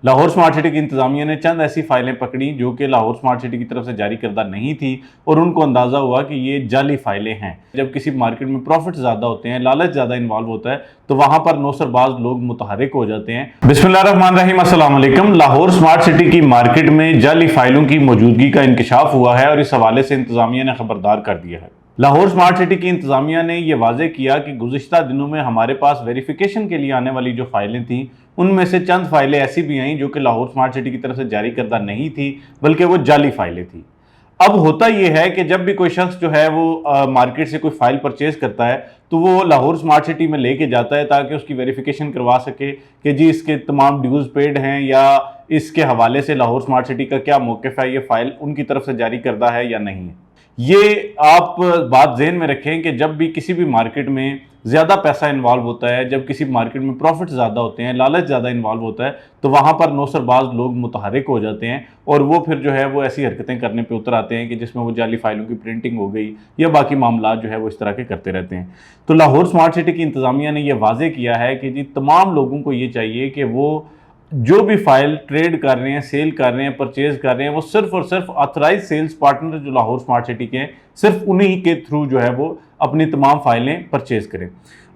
Lahore smart city की इंतजामिया ने चंद ऐसी फाइलें पकड़ी जो कि लाहौर स्मार्ट सिटी की तरफ से जारी करदा नहीं थी और उनको अंदाज़ा हुआ कि ये जाली फाइलें हैं। जब किसी मार्केट में प्रॉफिट ज़्यादा होते हैं, लालच ज़्यादा इन्वॉल्व होता है, तो वहाँ पर नौसरबाज लोग मुतहरिक हो जाते हैं। बिस्मिल्लाहिर्रहमानिर्रहीम, अस्सलाम वालेकुम। लाहौर स्मार्ट सिटी की मार्केट में जाली फाइलों की मौजूदगी का इंकशाफ हुआ है और इस हवाले से इंतजामिया ने खबरदार कर दिया है। लाहौर स्मार्ट सिटी की इंतजामिया ने यह वाजे किया कि गुज़िश्ता दिनों में हमारे पास वेरिफिकेशन के लिए आने वाली जो फाइलें थीं, उनमें से चंद फाइलें ऐसी भी आईं जो कि लाहौर स्मार्ट सिटी की तरफ से जारी करदा नहीं थी, बल्कि वो जाली फाइलें थी। अब होता यह है कि जब भी कोई शख्स जो है वो मार्केट से कोई फाइल परचेज करता है, तो वो लाहौर स्मार्ट सिटी में लेके जाता है ताकि उसकी वेरिफिकेशन करवा सके कि जी इसके तमाम ड्यूज़ पेड हैं या इसके हवाले से लाहौर स्मार्ट सिटी का क्या मौक़िफ़ है, ये फ़ाइल उनकी तरफ से जारी करदा है या नहीं है। ये आप बात ज़हन में रखें कि जब भी किसी भी मार्केट में ज़्यादा पैसा इन्वॉल्व होता है, जब किसी मार्केट में प्रॉफिट ज़्यादा होते हैं, लालच ज़्यादा इन्वॉल्व होता है, तो वहाँ पर नौसरबाज लोग मुतहरिक हो जाते हैं और वो फिर जो है वो ऐसी हरकतें करने पे उतर आते हैं कि जिसमें वो जाली फाइलों की प्रिंटिंग हो गई या बाकी मामला जो है वो इस तरह के करते रहते हैं। तो लाहौर स्मार्ट सिटी की इंतज़ामिया ने यह वाज़े किया है कि जी तमाम लोगों को ये चाहिए कि वो जो भी फाइल ट्रेड कर रहे हैं, सेल कर रहे हैं, परचेज कर रहे हैं, वो सिर्फ और सिर्फ ऑथराइज सेल्स पार्टनर जो लाहौर स्मार्ट सिटी के हैं, सिर्फ उन्हीं के थ्रू जो है वो अपनी तमाम फाइलें परचेज करें।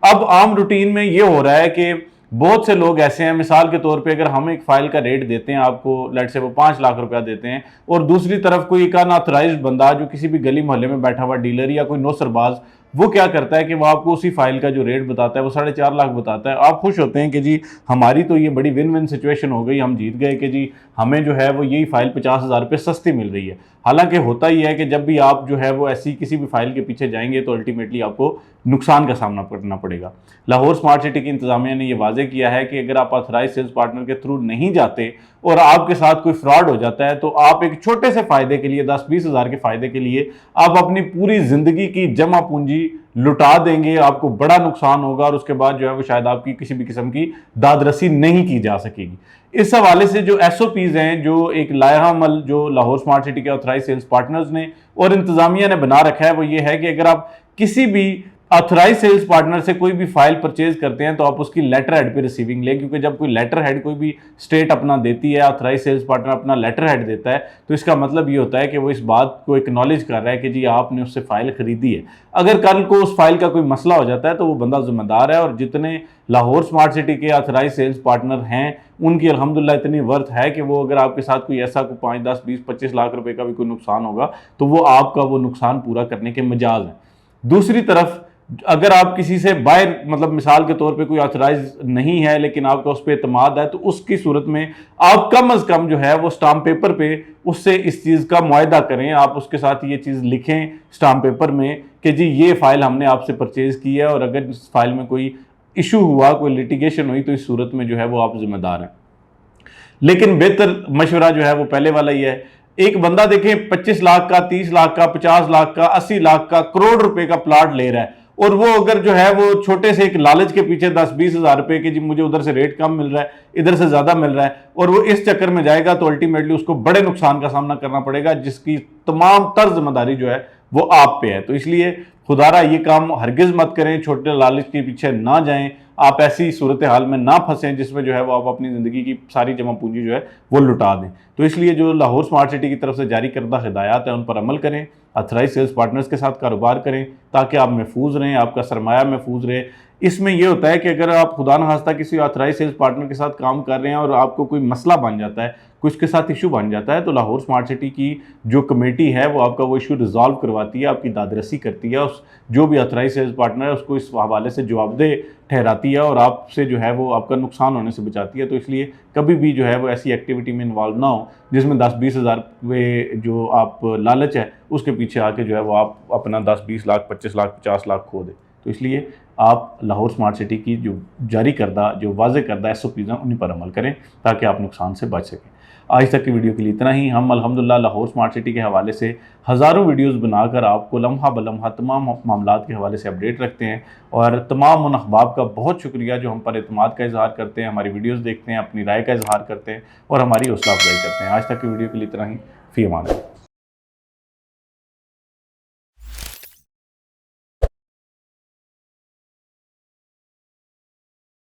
अब आम रूटीन में ये हो रहा है कि बहुत से लोग ऐसे हैं, मिसाल के तौर पे अगर हम एक फ़ाइल का रेट देते हैं आपको, लेट से वो 5 लाख रुपया देते हैं और दूसरी तरफ कोई एक अनऑथराइज्ड बंदा जो किसी भी गली मोहल्ले में बैठा हुआ डीलर या कोई नौसरबाज, वो क्या करता है कि वो आपको उसी फाइल का जो रेट बताता है वो 4.5 लाख बताता है। आप खुश होते हैं कि जी हमारी तो ये बड़ी विन विन सिचुएशन हो गई, हम जीत गए कि जी हमें जो है वो यही फाइल 50,000 रुपये सस्ती मिल रही है। हालांकि होता ही है कि जब भी आप जो है वो ऐसी किसी भी फाइल के पीछे जाएंगे तो अल्टीमेटली आपको नुकसान का सामना करना पड़ेगा। लाहौर स्मार्ट सिटी की इंतजामिया ने यह वाजे किया है कि अगर आप ऑथराइज सेल्स पार्टनर के थ्रू नहीं जाते और आपके साथ कोई फ्रॉड हो जाता है, तो आप एक छोटे से फ़ायदे के लिए 10-20 हज़ार के फ़ायदे के लिए आप अपनी पूरी ज़िंदगी की जमा पूंजी लुटा देंगे, आपको बड़ा नुकसान होगा और उसके बाद जो है वो शायद आपकी किसी भी किस्म की दादरसी नहीं की जा सकेगी। इस हवाले से जो SOPs हैं, जो एक लाया अमल जो लाहौर स्मार्ट सिटी के ऑथराइज सेल्स पार्टनर्स ने और इंतजामिया ने बना रखा है, वो ये है कि अगर आप किसी भी ऑथराइज सेल्स पार्टनर से कोई भी फाइल परचेज करते हैं तो आप उसकी लेटर हेड पे रिसीविंग लें, क्योंकि जब कोई लेटर हेड कोई भी स्टेट अपना देती है, ऑथराइज सेल्स पार्टनर अपना लेटर हेड देता है, तो इसका मतलब ये होता है कि वो इस बात को एक्नॉलेज कर रहा है कि जी आपने उससे फाइल खरीदी है। अगर कल को उस फाइल का कोई मसला हो जाता है तो वो बंदा जिम्मेदार है। और जितने लाहौर स्मार्ट सिटी के ऑथराइज सेल्स पार्टनर हैं उनकी अल्हम्दुलिल्लाह इतनी वर्थ है कि वो अगर आपके साथ कोई ऐसा कोई 5, 10, 20, 25 लाख रुपए का भी कोई नुकसान होगा तो वो आपका वो नुकसान पूरा करने के मजाज हैं। दूसरी तरफ अगर आप किसी से बाहर, मतलब मिसाल के तौर पे कोई ऑथराइज नहीं है लेकिन आपका उस पर एतमाद है, तो उसकी सूरत में आप कम अज़ कम जो है वो स्टाम्प पेपर पे उससे इस चीज़ का मुआहदा करें। आप उसके साथ ये चीज़ लिखें स्टाम्प पेपर में कि जी ये फ़ाइल हमने आपसे परचेज़ की है और अगर इस फाइल में कोई इशू हुआ, कोई लिटिगेशन हुई, तो इस सूरत में जो है वो आप जिम्मेदार हैं। लेकिन बेहतर मशवरा जो है वो पहले वाला ही है। एक बंदा देखें 25 लाख का, 30 लाख का, 50 लाख का, 80 लाख का, करोड़ रुपए का प्लाट ले रहा है और वो अगर जो है वो छोटे से एक लालच के पीछे 10-20 हज़ार रुपए की, जी मुझे उधर से रेट कम मिल रहा है, इधर से ज़्यादा मिल रहा है, और वो इस चक्कर में जाएगा तो अल्टीमेटली उसको बड़े नुकसान का सामना करना पड़ेगा, जिसकी तमाम तर जिम्मेदारी जो है वो आप पे है। तो इसलिए खुदारा ये काम हरगिज़ मत करें, छोटे लालच के पीछे ना जाएं, आप ऐसी सूरत हाल में ना फंसें जिसमें जो है वो आप अपनी ज़िंदगी की सारी जमा पूंजी जो है वो लुटा दें। तो इसलिए जो लाहौर स्मार्ट सिटी की तरफ से जारी करदा हिदायत है उन पर अमल करें, ऑथराइज सेल्स पार्टनर्स के साथ कारोबार करें ताकि आप महफूज रहें, आपका सरमाया महफूज रहे। इसमें यह होता है कि अगर आप खुदा न खास्ता किसी ऑथराइज सेल्स पार्टनर के साथ काम कर रहे हैं और आपको कोई मसला बन जाता है, कुछ के साथ इशू बन जाता है, तो लाहौर स्मार्ट सिटी की जो कमेटी है वो आपका वो इशू रिजॉल्व करवाती है, आपकी दादरसी करती है, उस जो भी ऑथराइज सेल्स पार्टनर है उसको इस हवाले से जवाबदेह ठहराती है और आपसे जो है वो आपका नुकसान होने से बचाती है। तो इसलिए कभी भी जो है वो ऐसी एक्टिविटी में इन्वॉल्व ना हो जिसमें 10-20 हज़ार रुपये जो आप लालच है उसके पीछे आके जो है वो आप अपना 10-20 लाख, 25 लाख, 50 लाख खो दे। तो इसलिए आप लाहौर स्मार्ट सिटी की जो जारी करदा, जो वाज़े करदा SOPs हैं उन्हीं पर अमल करें ताकि आप नुकसान से बच सकें। आज तक की वीडियो के लिए इतना ही। हम अल्हम्दुलिल्लाह लाहौर स्मार्ट सिटी के हवाले से हज़ारों वीडियोस बनाकर आपको लम्हा बलम्हा तमाम मामलात के हवाले से अपडेट रखते हैं और तमाम उन अहबाब का बहुत शुक्रिया जो हम पर एतमाद का इजहार करते हैं, हमारी वीडियोस देखते हैं, अपनी राय का इजहार करते हैं और हमारी हौसला अफजाई करते हैं। आज तक की वीडियो के लिए इतना ही। फ़ी अमान।